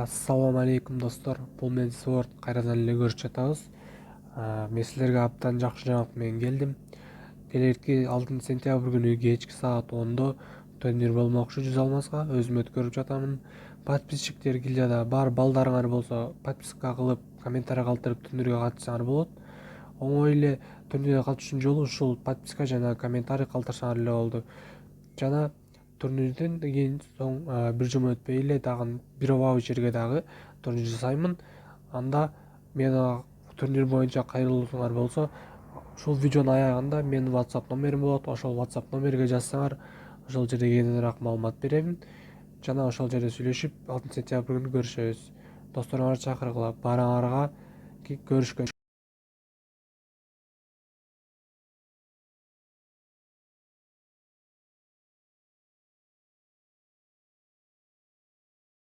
Ассаламу алейкум достор. Бул мен Sword кайрадан эле көрүшүп жатабыз. Мен силерге абдан жакшы жаңылык менен келдим. Келерки 6 сентябрь күнү кечки саат 10-до турнир болмокчу 100 алмазга. Өзүм өткөрүп жатамын. Подписчиктер гильдияда бар балдарыңар болсо подписка кылып, комментарий калтырып турнирге катышсаңар болот. Оңой эле турнирге катышуучу жолу ушул подписка жана комментарий калтырсаңар эле болду. Жана турнирден кийин соң бир жума өтпөй эле дагы бир ваучерге дагы турнир жасаймын. Анда мен турнир боюнча кайрылуусуңар болсо, ушул видеонун аягында менин WhatsApp номерим болот. Ошол WhatsApp номерге жазсаңар, ошол жерде кененирээк маалымат беремин. Жана ошол жерде сүйлөшүп 6 сентябрь күнү көрүшөбүз. Досторуңарды чакыргыла. Баарыңарга көрүшкөн.